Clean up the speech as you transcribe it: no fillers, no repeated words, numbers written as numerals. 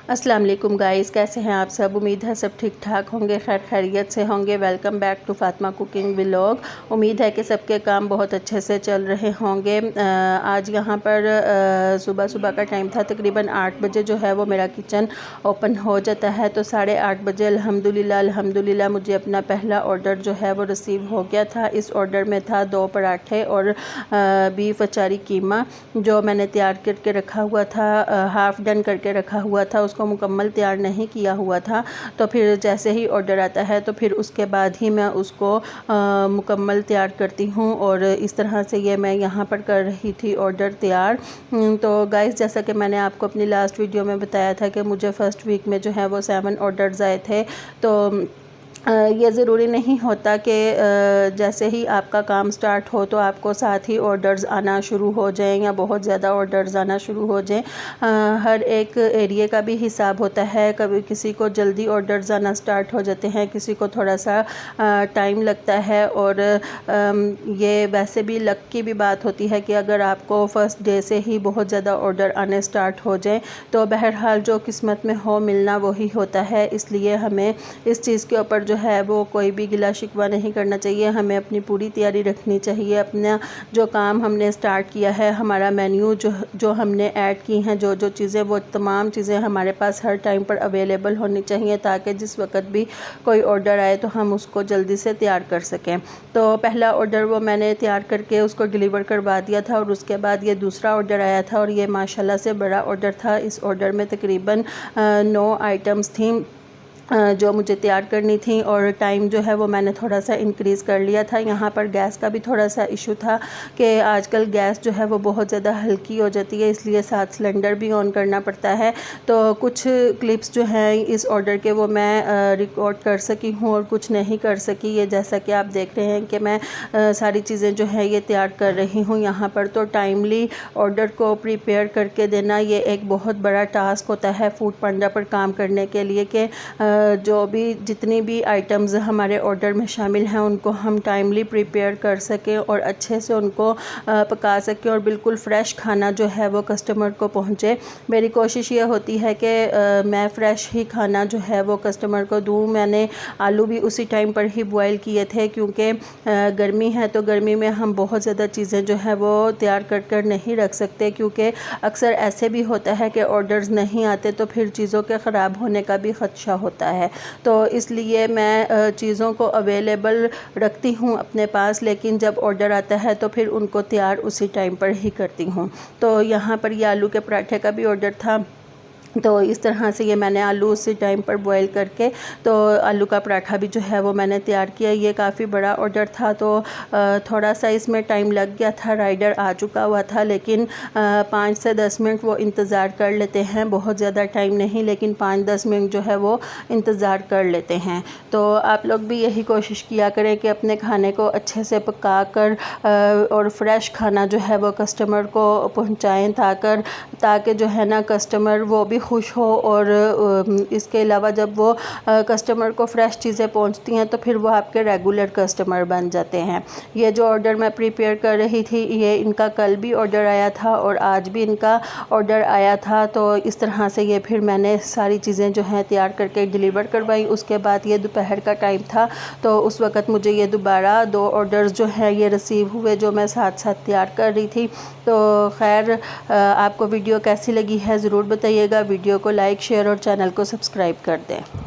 अस्सलाम वालेकुम गाइस, कैसे हैं आप सब। उम्मीद है सब ठीक ठाक होंगे, खैर खैरियत से होंगे। Welcome back to Fatima cooking vlog. उम्मीद है कि सबके काम बहुत अच्छे से चल रहे होंगे। आज यहाँ पर सुबह सुबह का टाइम था, तकरीबन 8 बजे जो है वो मेरा किचन ओपन हो जाता है। तो 8:30 बजे अल्हम्दुलिल्लाह मुझे अपना पहला ऑर्डर जो है वो रिसीव हो गया था। इस ऑर्डर में था 2 पराठे और बीफ अचारी कीमा जो मैंने तैयार करके रखा हुआ था, हाफ़ डन करके रखा हुआ था, उसको मुकम्मल तैयार नहीं किया हुआ था। तो फिर जैसे ही ऑर्डर आता है तो फिर उसके बाद ही मैं उसको मुकम्मल तैयार करती हूँ। और इस तरह से ये मैं यहाँ पर कर रही थी ऑर्डर तैयार। तो गाइस, जैसा कि मैंने आपको अपनी लास्ट वीडियो में बताया था कि मुझे फ़र्स्ट वीक में जो है वो 7 ऑर्डर्स आए थे। तो ये ज़रूरी नहीं होता कि जैसे ही आपका काम स्टार्ट हो तो आपको साथ ही ऑर्डर्स आना शुरू हो जाएं या बहुत ज़्यादा ऑर्डर्स आना शुरू हो जाएं। हर एक एरिया का भी हिसाब होता है। कभी किसी को जल्दी ऑर्डर्स आना स्टार्ट हो जाते हैं, किसी को थोड़ा सा टाइम लगता है। और ये वैसे भी लक की भी बात होती है कि अगर आपको फ़र्स्ट डे से ही बहुत ज़्यादा ऑर्डर आने स्टार्ट हो जाए तो बहरहाल जो किस्मत में हो मिलना वही होता है। इसलिए हमें इस चीज़ के ऊपर जो है वो कोई भी गिला शिकवा नहीं करना चाहिए। हमें अपनी पूरी तैयारी रखनी चाहिए। अपना जो काम हमने स्टार्ट किया है, हमारा मेन्यू जो हमने ऐड की हैं, जो चीज़ें, वो तमाम चीज़ें हमारे पास हर टाइम पर अवेलेबल होनी चाहिए ताकि जिस वक्त भी कोई ऑर्डर आए तो हम उसको जल्दी से तैयार कर सकें। तो पहला ऑर्डर वो मैंने तैयार करके उसको डिलीवर करवा दिया था और उसके बाद ये दूसरा ऑर्डर आया था और ये माशाल्लाह से बड़ा ऑर्डर था। इस ऑर्डर में तकरीबन 9 आइटम्स थी जो मुझे तैयार करनी थी। और टाइम जो है वो मैंने थोड़ा सा इंक्रीज़ कर लिया था। यहाँ पर गैस का भी थोड़ा सा इशू था कि आजकल गैस जो है वो बहुत ज़्यादा हल्की हो जाती है, इसलिए साथ सिलेंडर भी ऑन करना पड़ता है। तो कुछ क्लिप्स जो हैं इस ऑर्डर के वो मैं रिकॉर्ड कर सकी हूँ और कुछ नहीं कर सकी। ये जैसा कि आप देख रहे हैं कि मैं सारी चीज़ें जो है ये तैयार कर रही हूँ। यहाँ पर तो टाइमली ऑर्डर को प्रिपेयर करके देना ये एक बहुत बड़ा टास्क होता है फूड पांडा पर काम करने के लिए कि जो भी जितनी भी आइटम्स हमारे ऑर्डर में शामिल हैं उनको हम टाइमली प्रिपेयर कर सकें और अच्छे से उनको पका सकें और बिल्कुल फ़्रेश खाना जो है वो कस्टमर को पहुंचे। मेरी कोशिश ये होती है कि मैं फ़्रेश ही खाना जो है वो कस्टमर को दूं। मैंने आलू भी उसी टाइम पर ही बॉयल किए थे क्योंकि गर्मी है तो गर्मी में हम बहुत ज़्यादा चीज़ें जो है वो तैयार कर नहीं रख सकते, क्योंकि अक्सर ऐसे भी होता है कि ऑर्डर्स नहीं आते तो फिर चीज़ों के ख़राब होने का भी ख़दशा होता है। तो इसलिए मैं चीज़ों को अवेलेबल रखती हूँ अपने पास, लेकिन जब ऑर्डर आता है तो फिर उनको तैयार उसी टाइम पर ही करती हूँ। तो यहाँ पर ये आलू के पराठे का भी ऑर्डर था। तो इस तरह से ये मैंने आलू उसी टाइम पर बॉईल करके तो आलू का पराठा भी जो है वो मैंने तैयार किया। ये काफ़ी बड़ा ऑर्डर था तो थोड़ा सा इसमें टाइम लग गया था। राइडर आ चुका हुआ था, लेकिन 5 से 10 मिनट वो इंतज़ार कर लेते हैं। बहुत ज़्यादा टाइम नहीं, लेकिन 5-10 मिनट जो है वो इंतज़ार कर लेते हैं। तो आप लोग भी यही कोशिश किया करें कि अपने खाने को अच्छे से पका कर और फ्रेश खाना जो है वो कस्टमर को पहुँचाएँ ताकि जो है ना कस्टमर वो भी खुश हो। और इसके अलावा जब वो कस्टमर को फ़्रेश चीज़ें पहुंचती हैं तो फिर वो आपके रेगुलर कस्टमर बन जाते हैं। ये जो ऑर्डर मैं प्रिपेयर कर रही थी ये इनका कल भी ऑर्डर आया था और आज भी इनका ऑर्डर आया था। तो इस तरह से ये फिर मैंने सारी चीज़ें जो हैं तैयार करके डिलीवर करवाई। उसके बाद ये दोपहर का टाइम था तो उस वक़्त मुझे ये दोबारा 2 ऑर्डर्स जो हैं ये रिसीव हुए जो मैं साथ साथ तैयार कर रही थी। तो खैर, आपको वीडियो कैसी लगी है ज़रूर बताइएगा। वीडियो को लाइक, शेयर और चैनल को सब्सक्राइब कर दें।